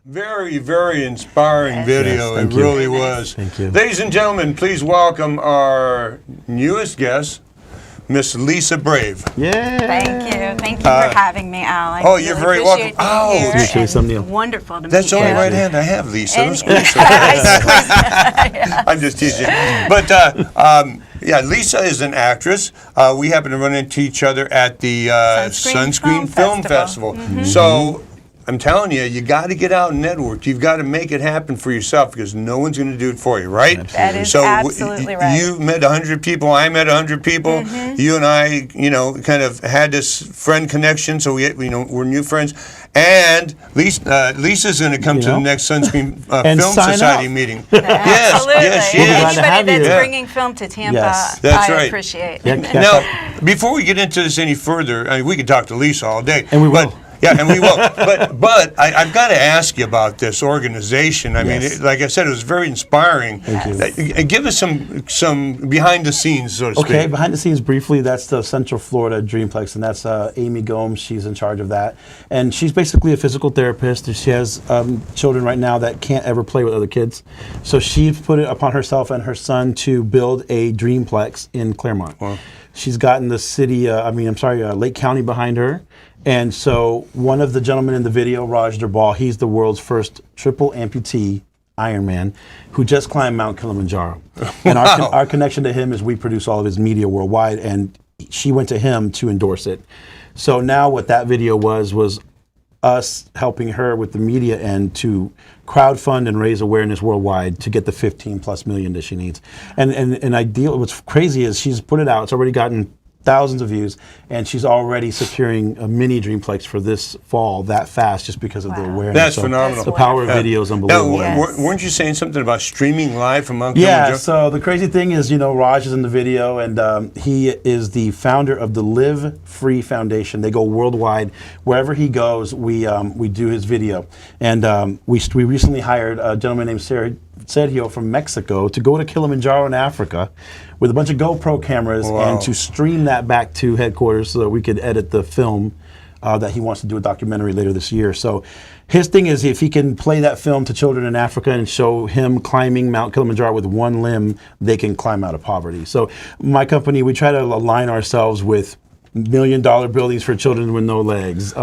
Very, very inspiring video. Yes, it really was. Thank you. Ladies and gentlemen, please welcome our newest guest, Miss Lisa Brave. Yeah. Thank you. Thank you for having me, Al. I really you're very welcome. appreciate being here, Nice to meet you, and Neil. wonderful to That's the meet only you. right hand I have, Lisa. And- Don't squeeze it. I'm just teasing. But yeah, Lisa is an actress. We happen to run into each other at the Sunscreen Film Festival. So I'm telling you, you got to get out and network. You've got to make it happen for yourself because no one's going to do it for you, right? That is so absolutely right. You met 100 people. I met 100 people. You and I, kind of had this friend connection. So we're new friends. And Lisa's going to come to the next Sunscreen Film Society meeting. Absolutely. Yes, she is. Anybody that's bringing film to Tampa, That's I right. appreciate. Now, before we get into this any further, I mean, we could talk to Lisa all day. And we will. Yeah, and we will. But I've got to ask you about this organization. I mean, like I said, it was very inspiring. Thank you. Give us some behind the scenes, so to speak. Okay, behind the scenes briefly, that's the Central Florida Dreamplex, and that's Amy Gomes. She's in charge of that. And she's basically a physical therapist. She has children right now that can't ever play with other kids. So she put it upon herself and her son to build a Dreamplex in Claremont. Wow. She's gotten the city, Lake County behind her. And so one of the gentlemen in the video, Raj Durbal, he's the world's first triple amputee Ironman who just climbed Mount Kilimanjaro. And our connection to him is we produce all of his media worldwide, and she went to him to endorse it. So now what that video was us helping her with the media end to crowdfund and raise awareness worldwide to get the 15+ million that she needs. And what's crazy is she's put it out, it's already gotten thousands of views, and she's already securing a mini Dreamplex for this fall that fast just because of the awareness. That's phenomenal. The power of video is unbelievable. Now, weren't you saying something about streaming live from Mount Kilimanjaro? Yeah, so the crazy thing is, Raj is in the video, and he is the founder of the Live Free Foundation. They go worldwide. Wherever he goes, we do his video. And we recently hired a gentleman named Sergio from Mexico to go to Kilimanjaro in Africa with a bunch of GoPro cameras and to stream that back to headquarters so that we could edit the film that he wants to do a documentary later this year. So his thing is if he can play that film to children in Africa and show him climbing Mount Kilimanjaro with one limb, they can climb out of poverty. So my company, we try to align ourselves with $1 million buildings for children with no legs,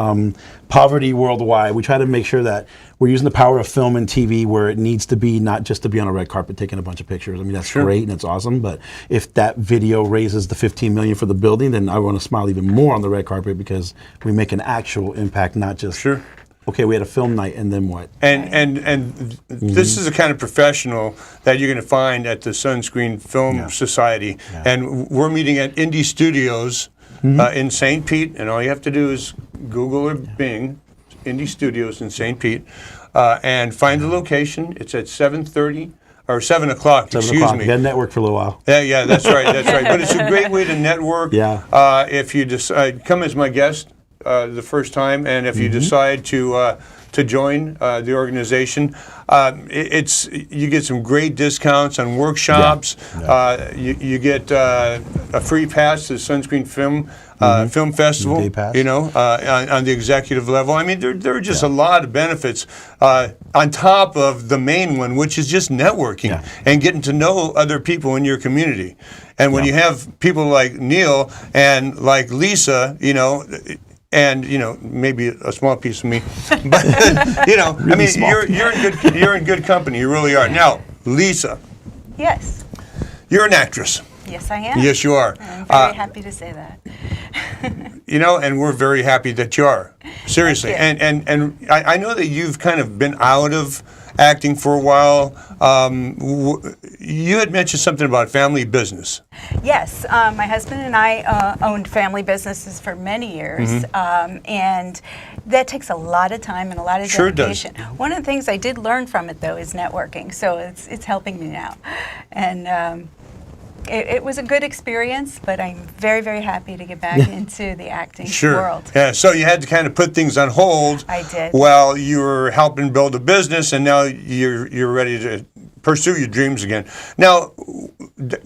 poverty worldwide. We try to make sure that we're using the power of film and TV where it needs to be, not just to be on a red carpet taking a bunch of pictures. I mean, that's great and it's awesome, but if that video raises the 15 million for the building, then I want to smile even more on the red carpet because we make an actual impact, not just, okay, we had a film night and then what? And this is the kind of professional that you're going to find at the Sunscreen Film Society. Yeah. And we're meeting at Indie Studios in St. Pete, and all you have to do is Google or Bing Indie Studios in St. Pete and find the location. It's at 7:30 or 7 o'clock. Excuse me. You got to network for a little while. Yeah, that's right. That's right. But it's a great way to network. Yeah. If you decide, come as my guest the first time, and if you decide to join the organization, you get some great discounts on workshops. You get a free pass to the Sunscreen Film Festival. Day pass. On the executive level. I mean, there are just a lot of benefits on top of the main one, which is just networking and getting to know other people in your community. And when you have people like Neil and like Lisa, and maybe a small piece of me, but really I mean, you're in good company. You really are. Now, Lisa. Yes. You're an actress. Yes, I am. Yes, you are. I'm very happy to say that. And we're very happy that you are. Seriously. And I know that you've kind of been out of acting for a while. You had mentioned something about family business. Yes, my husband and I owned family businesses for many years, and that takes a lot of time and a lot of dedication. Does. One of the things I did learn from it, though, is networking, so it's helping me now. And it was a good experience, but I'm very, very happy to get back into the acting world. Yeah, so you had to kind of put things on hold. I did. While you were helping build a business, and now you're ready to pursue your dreams again. Now,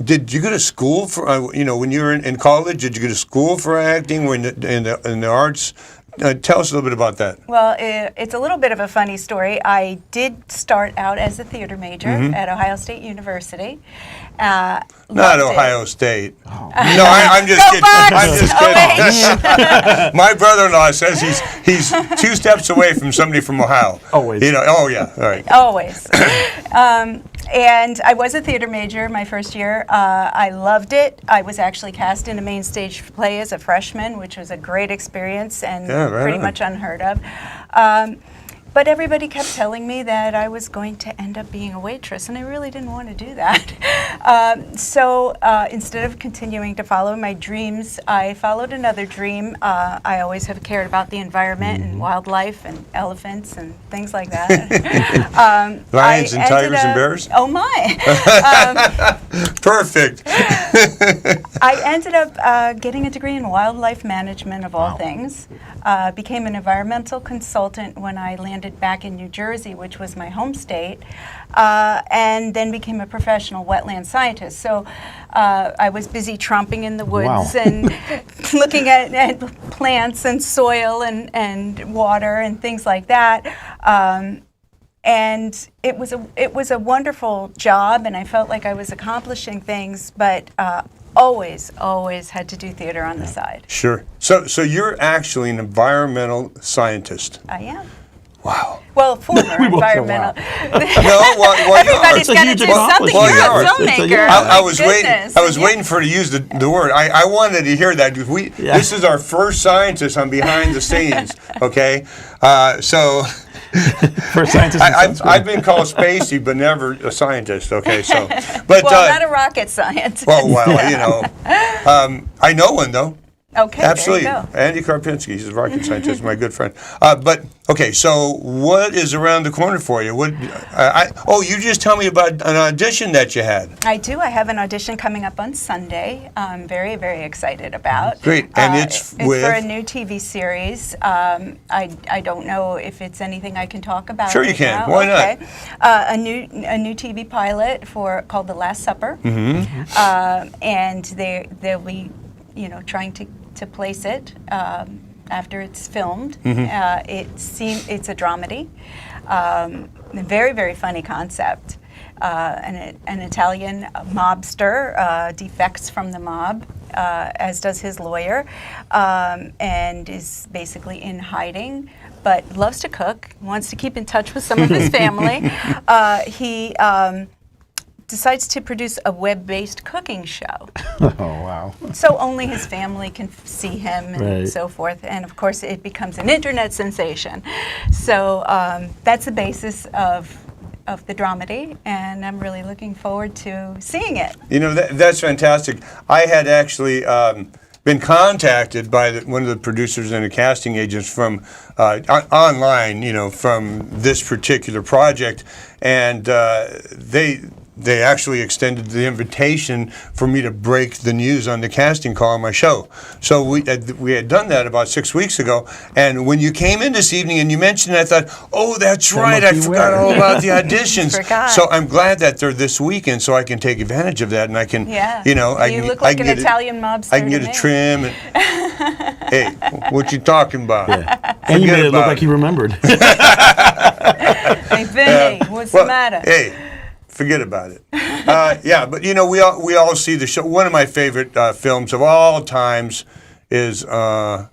did you go to school for when you were in college? Did you go to school for acting? Were in the arts Tell us a little bit about that. Well, it's a little bit of a funny story. I did start out as a theater major at Ohio State University. Not Loved Ohio it. State. No, I'm just kidding. I'm just kidding. My brother-in-law says he's 2 steps away from somebody from Ohio. Always. You know. Oh yeah. All right. Always. And I was a theater major my first year. I loved it. I was actually cast in a main stage play as a freshman, which was a great experience and pretty much unheard of. But everybody kept telling me that I was going to end up being a waitress, and I really didn't want to do that. So instead of continuing to follow my dreams, I followed another dream. I always have cared about the environment and wildlife and elephants and things like that. Lions and tigers and bears? Oh my. Perfect. I ended up getting a degree in wildlife management of all things. Became an environmental consultant when I landed back in New Jersey, which was my home state, and then became a professional wetland scientist. So I was busy tromping in the woods and looking at plants and soil and water and things like that. And it was a wonderful job, and I felt like I was accomplishing things, but always had to do theater on the side. Sure. So you're actually an environmental scientist. I am. Wow. Well, former environmental. Everybody's got to do something. Well, You're a filmmaker. I was waiting for her to use the word. I wanted to hear that. This is our first scientist on behind the scenes. Okay, so. First scientist. I've been called Spacey, but never a scientist. Okay, so. But not a rocket scientist. Well, you know, I know one though. Okay, absolutely. There you go. Andy Karpinski, he's a rocket scientist, my good friend. But okay, so what is around the corner for you? You just tell me about an audition that you had. I do. I have an audition coming up on Sunday. I'm very, very excited about. Great, and it's with for a new TV series. I don't know if it's anything I can talk about. Sure, you can. Now. Why not? Okay. A new TV pilot called The Last Supper, and they'll be, trying to place it after it's filmed. It's a dramedy, a very, very funny concept. An Italian mobster defects from the mob, as does his lawyer, and is basically in hiding, but loves to cook, wants to keep in touch with some of his family. He decides to produce a web-based cooking show. Oh, wow. So only his family can see him and so forth. And of course, it becomes an internet sensation. So that's the basis of the dramedy, and I'm really looking forward to seeing it. That's fantastic. I had actually been contacted by one of the producers and the casting agents from online, from this particular project, and they actually extended the invitation for me to break the news on the casting call on my show. So we had done that about 6 weeks ago, and when you came in this evening and you mentioned it, I thought, oh, that's right, I forgot all about the auditions. So I'm glad that they're this weekend, so I can take advantage of that, and I can, you look like an Italian mobster. I can get a trim. Hey, what you talking about? Yeah. And you made it look like you remembered. Hey, Vinny, what's the matter? Hey. Forget about it. But we all see the show. One of my favorite films of all times is Aladdin?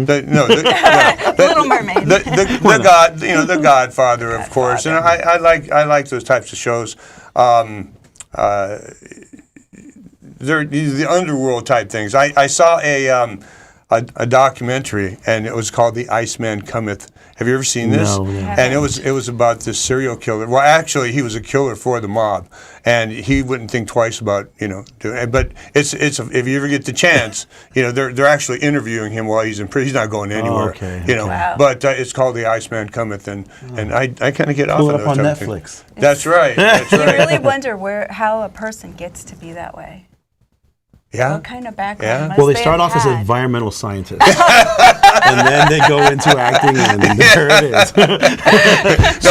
Little Mermaid. The Godfather, of course, and I like those types of shows. They're the underworld type things. I saw a documentary, and it was called The Iceman Cometh. Have you ever seen this? No. And it was about this serial killer. Well, actually, he was a killer for the mob, and he wouldn't think twice about doing it. But it's if you ever get the chance, they're actually interviewing him while he's in prison. He's not going anywhere. Okay. Wow. But it's called The Iceman Cometh, and I kind of get off Pull on it those up on type of Netflix. things. That's right. That's You right. really wonder how a person gets to be that way. Yeah. What kind of background must Well, they they start have off as had? environmental scientists. and then they go into acting, and there it is.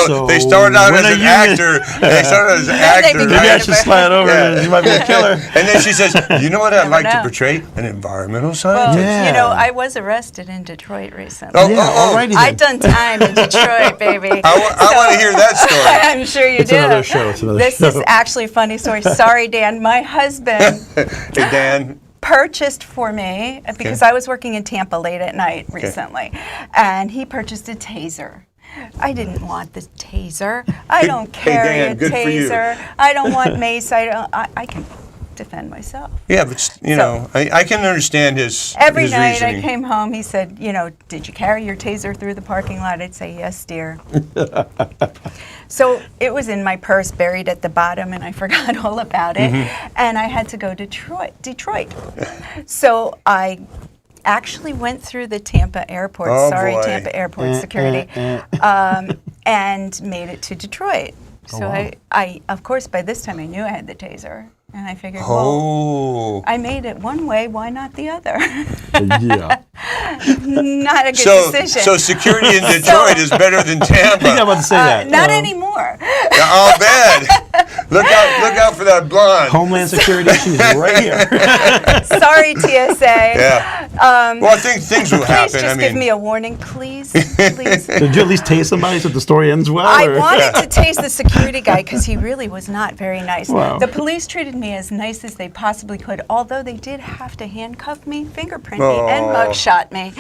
No, they started out as an actor. They started as an actor. Maybe I should slide over. Yeah. You might be a killer. And then she says, "You know what I'd like to know. portray? An environmental Well, scientist." Yeah. I was arrested in Detroit recently. Oh, Yeah, oh, oh. alrighty then. I've done time in Detroit, baby. I want to hear that story. I'm sure you It's do. another show. It's another This show. is actually a funny story. Sorry, Dan. My husband Hey, Dan. purchased for me, because I was working in Tampa late at night recently, and he purchased a taser. I didn't want the taser. I don't Hey, carry Dan, a good for you. taser. I don't want mace. I can defend myself. Yeah, but you know, I can understand his Every his night reasoning. I came home, he said, did you carry your taser through the parking lot? I'd say, yes, dear. So it was in my purse, buried at the bottom, and I forgot all about it. And I had to go to Detroit. So I actually went through the Tampa airport, Oh, sorry, boy. Tampa airport security, and made it to Detroit. So I, of course, by this time I knew I had the taser. And I figured, well, Oh. I made it one way, why not the other? Yeah. Not a good decision. So security in Detroit is better than I think I'm Tampa. about to say that. Not anymore. Oh, bad. Look out for that blonde. Homeland Security, she's right here. Sorry, TSA. Yeah. Well, I think things will Please happen. just I mean, give me a warning, please. Please. Did you at least taste somebody so the story ends well? I or- wanted to taste the security guy because he really was not very nice. Wow. The police treated me as nice as they possibly could, although they did have to handcuff me, fingerprint me, and Oh. mugshot me,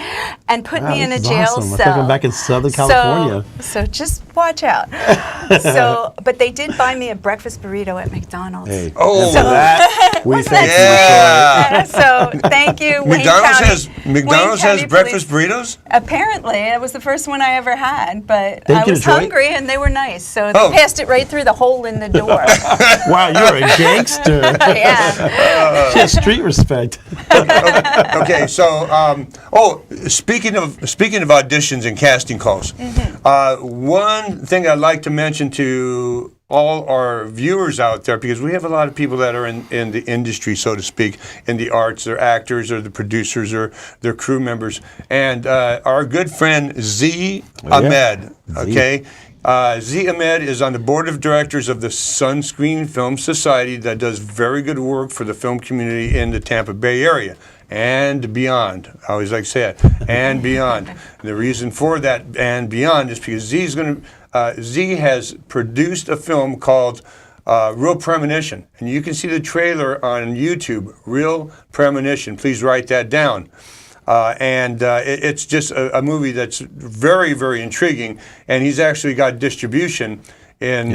and put Wow, me in a this is jail awesome. I cell. feel like I'm back in Southern California. So just watch out. But they did buy me a breakfast burrito at McDonald's. Hey, Oh. and for that, we thank you, Yeah. So thank you, Wayne McDonald's County. has Wayne County breakfast Police. burritos. Apparently, it was the first one I ever had, but Thank I you, was Detroit. hungry and they were nice, so Oh. they passed it right through the hole in the door. Wow, you're a gangster. Yeah. She has street respect. Okay, so speaking of auditions and casting calls, one thing I'd like to mention to all our viewers out there, because we have a lot of people that are in the industry, so to speak, in the arts. They're actors or the producers or they're crew members. And our good friend Z Ahmed, okay? Z Ahmed is on the board of directors of the Sunscreen Film Society that does very good work for the film community in the Tampa Bay area and beyond. I always like to say it, and beyond. And the reason for that and beyond is because Z has produced a film called Real Premonition, and you can see the trailer on YouTube, Real Premonition. Please write that down. It's just a movie that's very, very intriguing, and he's actually got distribution in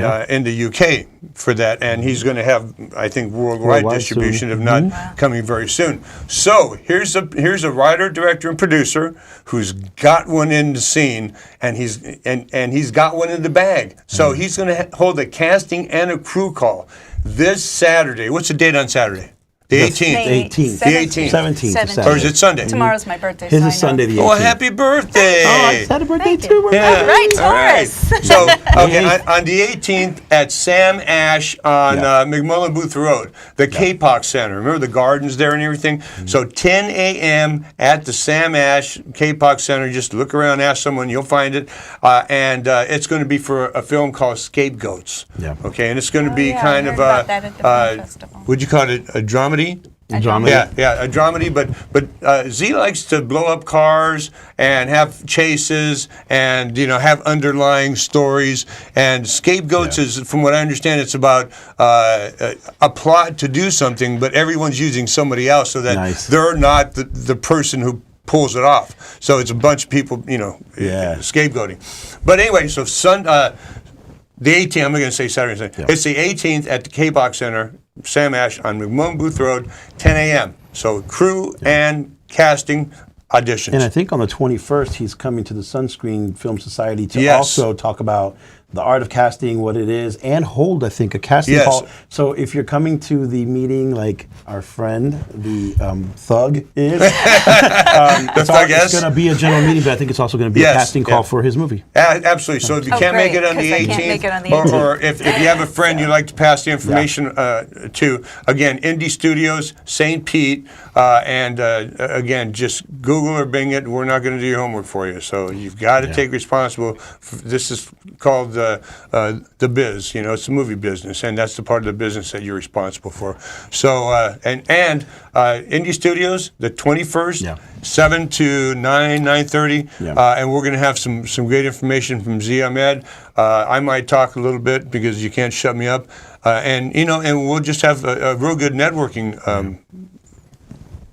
the UK for that, and he's going to have, I think, worldwide distribution, soon. if not coming very soon. So here's a writer, director, and producer who's got one in the scene, and he's got one in the bag. So he's going to hold a casting and a crew call this Saturday. What's the date on Saturday? The 18th. May 18th. The 18th. 17th. Or is it Sunday? Tomorrow's my birthday. His so I is know. Sunday the 18th. Oh, happy birthday! Oh, I just had a birthday Thank too. you. We're Yeah. All right, All right. Taurus. So, okay, on the 18th at Sam Ash on McMullen Booth Road, the K-Pox Center. Remember the gardens there and everything? So 10 a.m. at the Sam Ash K-Pox Center. Just look around, ask someone, you'll find it. It's going to be for a film called Scapegoats. Yeah. Okay, and it's going to be yeah, I kind heard of about that at the film festival. would you call it a dramedy? Drama. Yeah, a dramedy, but Z likes to blow up cars and have chases and have underlying stories. And Scapegoats is, from what I understand, it's about a plot to do something, but everyone's using somebody else so that they're not the person who pulls it off. So it's a bunch of people, scapegoating. But anyway, so the 18th, I'm not going to say Saturday. It's the 18th at the K-Box Center, Sam Ash on McMullen Booth Road, 10 a.m. So crew and casting auditions. And I think on the 21st, he's coming to the Sunscreen Film Society to also talk about the art of casting, what it is, and hold, I think, a casting call. So if you're coming to the meeting, like our friend, the Thug is, it's going to be a general meeting, but I think it's also going to be a casting call for his movie. Absolutely. So if you can't make it on the 18th, or if you have a friend you'd like to pass the information to, again, Indie Studios, St. Pete, and again, just Google or Bing it. We're not going to do your homework for you. So you've got to take responsible. This is called the biz. You know, it's the movie business, and that's the part of the business that you're responsible for. So and Indie Studios, the 21st, 7 to 9:30, and we're going to have some great information from Z Ahmed. I might talk a little bit because you can't shut me up, and we'll just have a real good networking.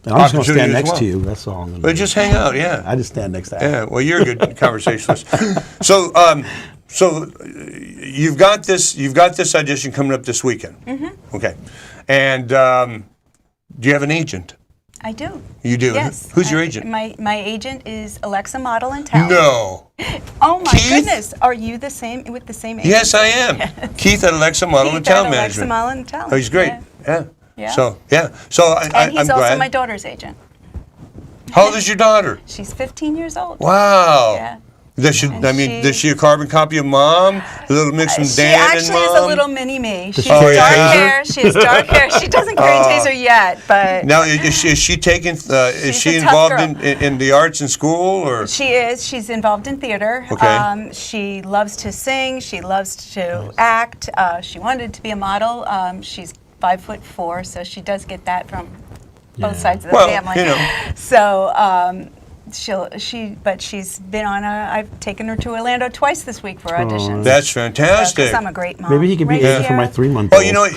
I'm just going to stand next to you. That's all I'm going to do. But just hang out, I just stand next to you. Yeah, well, you're a good conversationalist. So you've got this audition coming up this weekend. Mm-hmm. Okay. And do you have an agent? I do. You do? Yes. Who's your agent? My agent is Alexa Model and Talent. No. Oh my Keith? Goodness. Are you with the same agent? Yes, I am. Keith at Alexa Model and Talent Management. Alexa Model and Talent. Oh, he's great. Yeah. Yeah. So and he's I'm also glad. my daughter's agent. How old is your daughter? She's 15 years old. Wow. Yeah. Is she a carbon copy of Mom? A little mix from Dan and Mom? She actually is a little mini me. She carry has a dark hair. She has dark hair. She doesn't carry a taser yet, but now is she taking? Is she a tough involved girl. in the arts in school or? She is. She's involved in theater. Okay. She loves to sing. She loves to act. She wanted to be a model. She's 5'4", so she does get that from both sides of the family. You know. So she's been on I've taken her to Orlando twice this week for auditions. That's fantastic. So, I'm a great mom. Maybe he could be agent for my 3-month-old. Well, you know,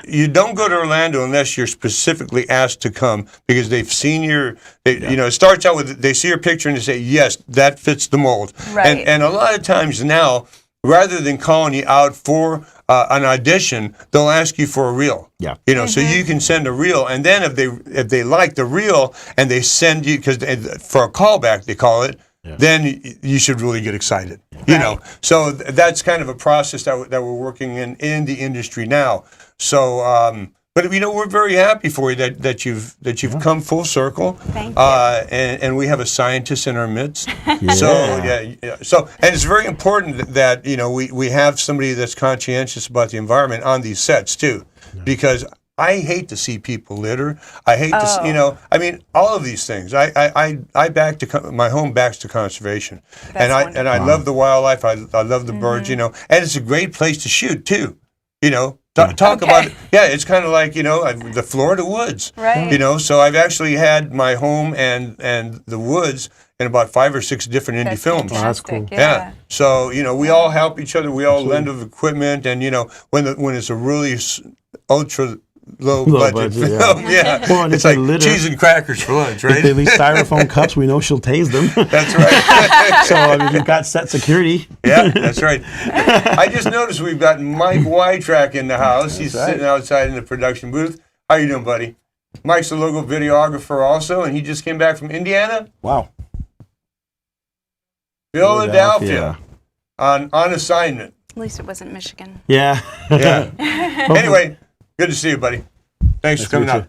you don't go to Orlando unless you're specifically asked to come because they've seen you know, it starts out with they see your picture and they say, yes, that fits the mold. Right. And a lot of times now, rather than calling you out for an audition, they'll ask you for a reel. Yeah. You know, so you can send a reel, and then if they like the reel and they send you for a callback they call it, then you should really get excited. You know, so that's kind of a process that we're working in the industry now. So. But you know, we're very happy for you that you've come full circle. Thank you. And we have a scientist in our midst. So and it's very important that you know we have somebody that's conscientious about the environment on these sets too, because I hate to see people litter. I hate to see, you know, I mean all of these things. I back to my home backs to conservation, That's and I love the wildlife. I love the birds. You know, and it's a great place to shoot too. You know. Talk about it. Yeah, it's kind of like, you know, the Florida woods. Right. You know, so I've actually had my home and the woods in about 5 or 6 different indie films. Oh, that's cool. Yeah. So, you know, we all help each other. We all lend of equipment. And, you know, when it's a really ultra low budget film, Well, it's like cheese and crackers for lunch, right? If they leave styrofoam cups, we know she'll tase them. That's right. So I mean, you've got set security. Yeah, that's right. I just noticed we've got Mike Wytrack in the house. He's sitting outside in the production booth. How you doing, buddy? Mike's a local videographer also, and he just came back from Indiana. Wow. Philadelphia. On assignment. At least it wasn't Michigan. Yeah. Yeah. Anyway, good to see you, buddy. Thanks for coming out.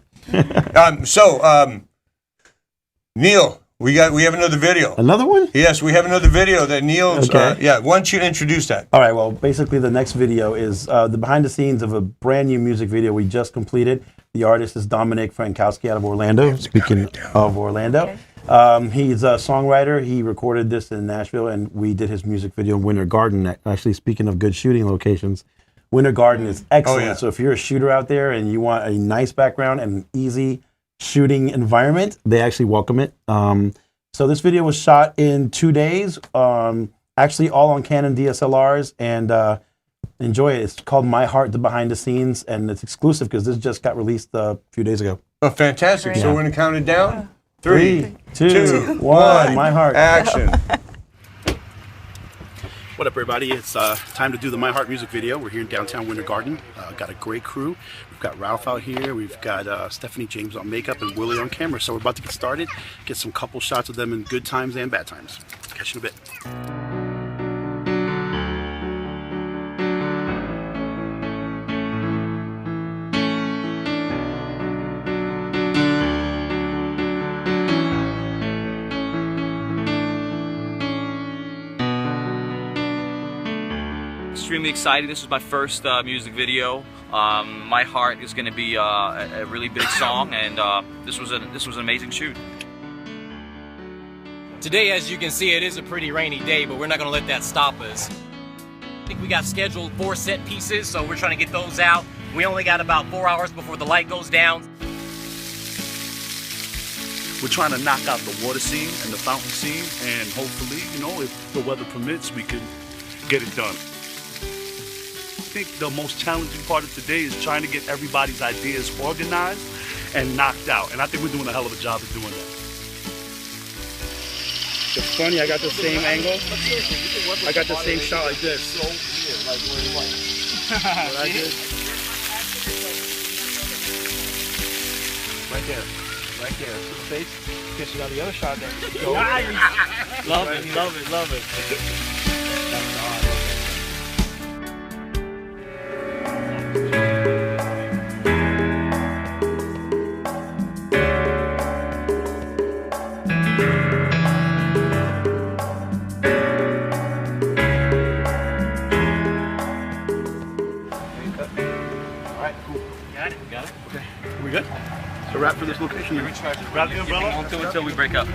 Neil, we have another video. Another one? Yes, we have another video that Neil's. Okay. Why don't you introduce that? All right. Well, basically, the next video is the behind the scenes of a brand new music video we just completed. The artist is Dominic Frankowski out of Orlando. Speaking of Orlando, he's a songwriter. He recorded this in Nashville, and we did his music video in Winter Garden. Actually, speaking of good shooting locations, Winter Garden is excellent. Oh, yeah. So if you're a shooter out there and you want a nice background and an easy shooting environment, they actually welcome it. So this video was shot in 2 days, actually all on Canon DSLRs, and enjoy it. It's called My Heart, the Behind the Scenes, and it's exclusive because this just got released a few days ago. Oh, fantastic. So we're going to count it down. 3, 2, 1, My Heart. Action. What up, everybody? It's time to do the My Heart music video. We're here in downtown Winter Garden. Got a great crew. We've got Ralph out here. We've got Stephanie James on makeup and Willie on camera. So we're about to get started. Get some couple shots of them in good times and bad times. Catch you in a bit. extremely excited. This was my first music video. My Heart is going to be a really big song, and this was an amazing shoot. Today, as you can see, it is a pretty rainy day, but we're not going to let that stop us. I think we got scheduled 4 set pieces, so we're trying to get those out. We only got about 4 hours before the light goes down. We're trying to knock out the water scene and the fountain scene, and hopefully, you know, if the weather permits, we can get it done. I think the most challenging part of today is trying to get everybody's ideas organized and knocked out, and I think we're doing a hell of a job of doing that. It's funny, I got the same angle. I got the same shot like this. What I did. Right there. Right there. See the face? Gets you on the other shot there. Nice! Love it, love it, love it. Alright, cool. Got it? Got it? Okay. Are we good? So wrap for this location. Grab the umbrella. Won't do until we break up.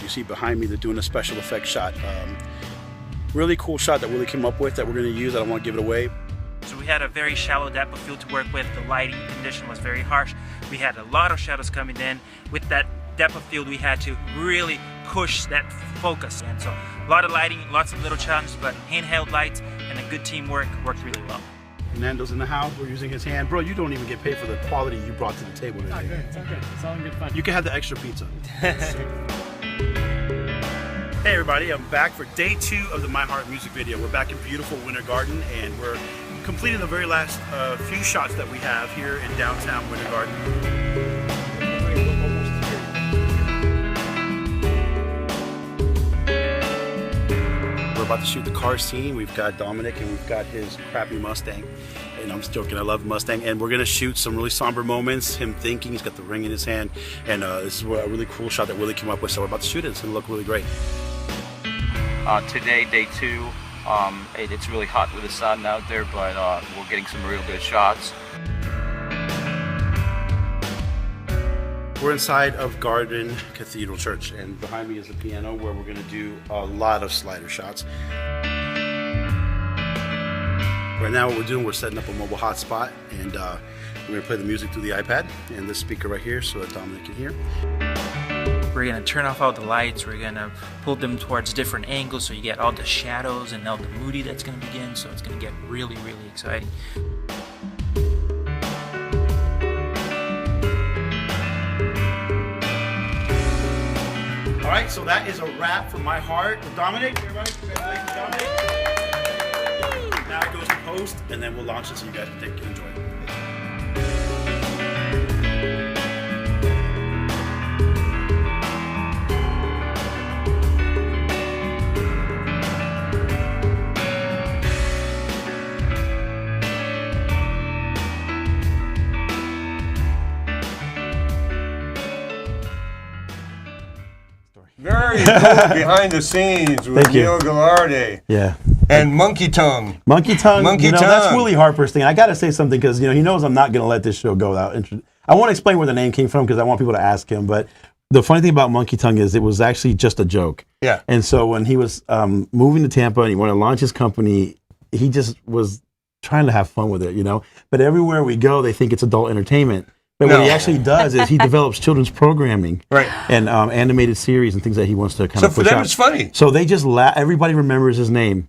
You see behind me, they're doing a special effects shot. Really cool shot that Willie came up with that we're going to use. I don't want to give it away. So we had a very shallow depth of field to work with. The lighting condition was very harsh. We had a lot of shadows coming in. With that depth of field, we had to really push that focus. And so a lot of lighting, lots of little challenges, but handheld lights and a good teamwork worked really well. Nando's in the house. We're using his hand. Bro, you don't even get paid for the quality you brought to the table today. It's all good. It's all in good fun. You can have the extra pizza. Hey everybody, I'm back for day 2 of the My Heart music video. We're back in beautiful Winter Garden, and we're completing the very last few shots that we have here in downtown Winter Garden. We're about to shoot the car scene. We've got Dominic and we've got his crappy Mustang. And I'm just joking, I love Mustang. And we're gonna shoot some really somber moments, him thinking, he's got the ring in his hand. And this is a really cool shot that Willie came up with, so we're about to shoot it. It's gonna look really great. Today, day 2, it's really hot with the sun out there, but we're getting some real good shots. We're inside of Garden Cathedral Church, and behind me is the piano where we're gonna do a lot of slider shots. Right now what we're doing, we're setting up a mobile hotspot, and we're gonna play the music through the iPad and this speaker right here so that Dominic can hear. We're gonna turn off all the lights. We're gonna pull them towards different angles so you get all the shadows and all the moody that's gonna begin. So it's gonna get really, really exciting. All right, so that is a wrap for My Heart with Dominic. Everybody, congratulations, Dominic. Now it goes to post, and then we'll launch it so you guys can take and enjoy it. Very cool behind the scenes with Thank you. Neil Galardi. Yeah. And Monkey Tongue. Monkey Tongue, Monkey you know, that's Tongue. Willie Harper's thing. I got to say something because, you know, he knows I'm not going to let this show go without I want to explain where the name came from because I want people to ask him. But the funny thing about Monkey Tongue is it was actually just a joke. Yeah. And so when he was moving to Tampa and he wanted to launch his company, he just was trying to have fun with it, you know. But everywhere we go, they think it's adult entertainment. But what he actually does is he develops children's programming, Right. and animated series and things that he wants to kind So of for push them, out. it's funny. So they just everybody remembers his name.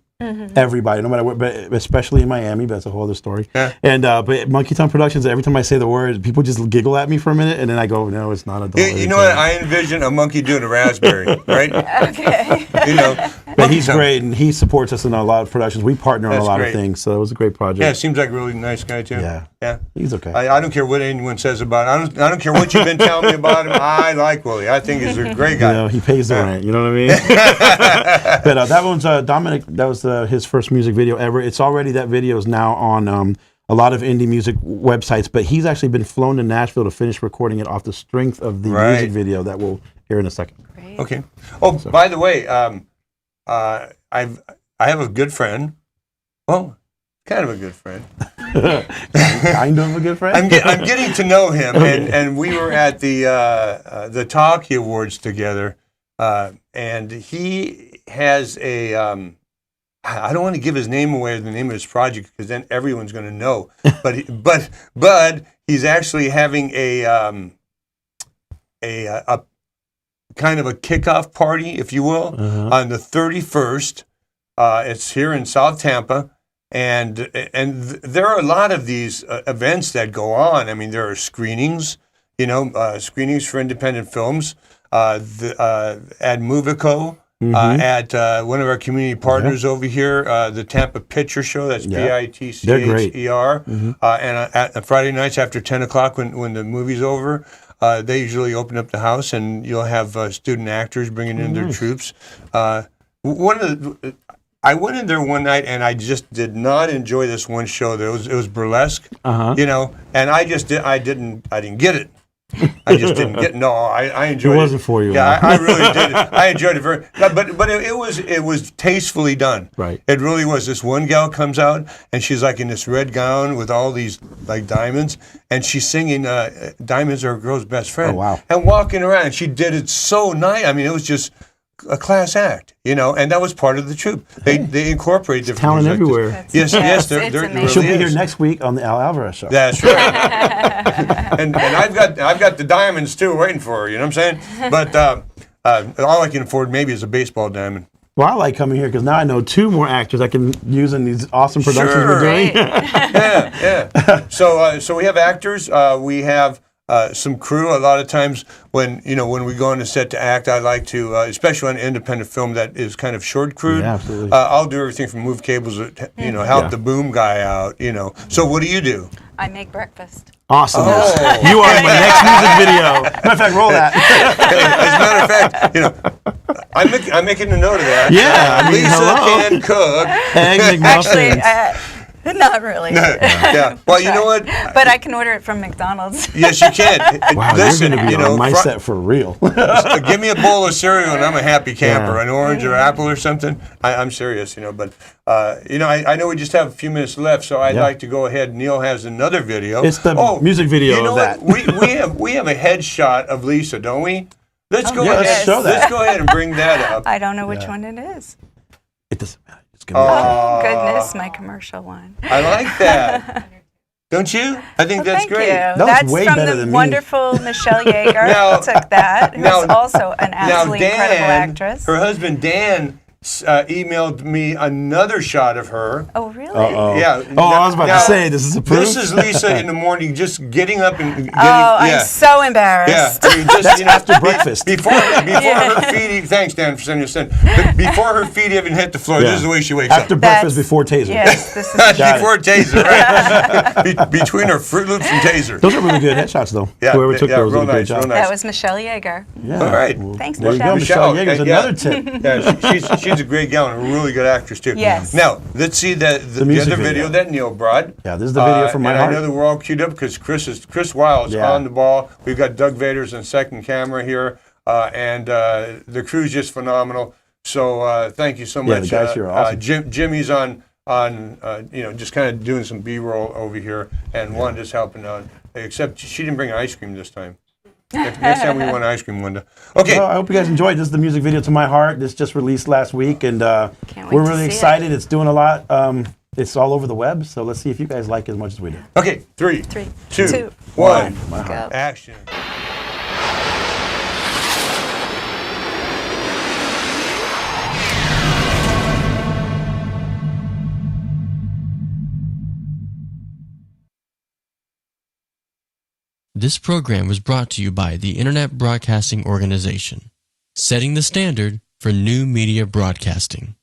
Everybody, no matter what, but especially in Miami, but that's a whole other story. Yeah. And but Monkey Tongue Productions, every time I say the word, people just giggle at me for a minute, and then I go, "No, it's not adult." You know what? I envision a monkey doing a raspberry, right? Okay. You know. But Monkey he's Tongue. great, and he supports us in a lot of productions. We partner on That's a lot great. of things, so it was a great project. Yeah, seems like a really nice guy too. Yeah. Yeah. He's okay. I don't care what anyone says about him. I don't care what you've been telling me about him. I like Willie. I think he's a great guy. You know, he pays the rent. You know what I mean? But that one's Dominic. That was his first music video ever. It's already, that video is now on a lot of indie music websites. But he's actually been flown to Nashville to finish recording it off the strength of the music video that we'll hear in a second. Great. Okay. Oh, by the way, I have a good friend. Well, kind of a good friend. Kind of a good friend. I'm getting to know him, and we were at the Talkie Awards together, and he has a. I don't want to give his name away, the name of his project, because then everyone's going to know. But he's actually having a kind of a kickoff party, if you will, on the 31st. It's here in South Tampa. And there are a lot of these events that go on. I mean, there are screenings, screenings for independent films at Movico, at one of our community partners over here, the Tampa Picture Show. That's BITCHER. They're great. And at Friday nights after 10 o'clock when the movie's over, they usually open up the house and you'll have student actors bringing in their troops. I went in there one night and I just did not enjoy this one show. It was burlesque, and I didn't get it. I just didn't get. No, I enjoyed it. It wasn't for you. Yeah, I really did. I enjoyed it very. But it was tastefully done. Right. It really was. This one gal comes out and she's like in this red gown with all these like diamonds, and she's singing "Diamonds Are a Girl's Best Friend." Oh, wow. And walking around, and she did it so nice. I mean, it was just a class act, and that was part of the troupe. They incorporate different talent things like everywhere. this. Yes, there it's really amazing. She'll be here is. next week on the Al Alvarez show. That's right. and I've got the diamonds too waiting for her. You know what I'm saying? But all I can afford maybe is a baseball diamond. Well, I like coming here because now I know 2 more actors I can use in these awesome productions we're doing. Yeah. So we have actors. We have some crew. A lot of times when we go on the set to act, I like to, especially on an independent film that is kind of short crewed. Yeah, absolutely. I'll do everything from move cables, help the boom guy out. So what do you do? I make breakfast. Awesome. Oh. You are in my next music video. Matter of fact, roll that. As a matter of fact, I'm making a note of that. Yeah, I mean, Lisa hello. can cook. Egg Actually, McMuffins. not really. Yeah. Well, you know what? But I can order it from McDonald's. Yes, you can. Wow, Listen, you're going to be on my set for real. Give me a bowl of cereal and I'm a happy camper. Yeah. An orange or apple or something. I'm serious, But I know we just have a few minutes left, so I'd like to go ahead. Neil has another video. It's the music video of that. We have a headshot of Lisa, don't we? Let's go yeah, ahead. let's show that. Let's go ahead and bring that up. I don't know which one it is. It doesn't matter. It's going to Oh, goodness, my commercial one. I like that. Don't you? I think that's Thank great. you. That was That's way from better the than me. wonderful Michelle Yeager who took that, who's also an absolutely incredible actress. Her husband Dan emailed me another shot of her. Oh, really? Yeah. Oh, I was about to say, this is a proof. This is Lisa in the morning, just getting up and getting. I'm so embarrassed. Yeah, I mean, just That's after breakfast. Before her feet. Thanks, Dan, for sending us in. But before her feet even hit the floor, this is the way she wakes After up. breakfast, before taser. Yes, this is Before taser, right? Between her Fruit Loops and taser. Those are really good headshots, though. Yeah, Whoever took those real did a great nice, job. real nice. That was Michelle Yeager. Yeah. All right. Thanks, There you go. Michelle. Michelle Yeager's yeah. another tip. Yeah, she's a great gal and a really good actress too. Yes. Now let's see the music other video that Neil brought. Yeah, this is the video from my and heart. I know that we're all queued up because Chris Weil is on the ball. We've got Doug Vaders on second camera here, and the crew's just phenomenal. So thank you so much. Yeah, the guys here are awesome. Jimmy's on just kind of doing some B-roll over here, and Wanda's helping out. Except she didn't bring ice cream this time. Next time we want ice cream, Wanda. Okay. Well, I hope you guys enjoyed. This is the music video to My Heart. This just released last week, and Can't wait we're to really see excited. It's doing a lot. It's all over the web, so let's see if you guys like it as much as we do. Okay. 3, 3, 2, 2, 1. Go. Action. This program was brought to you by the Internet Broadcasting Organization, setting the standard for new media broadcasting.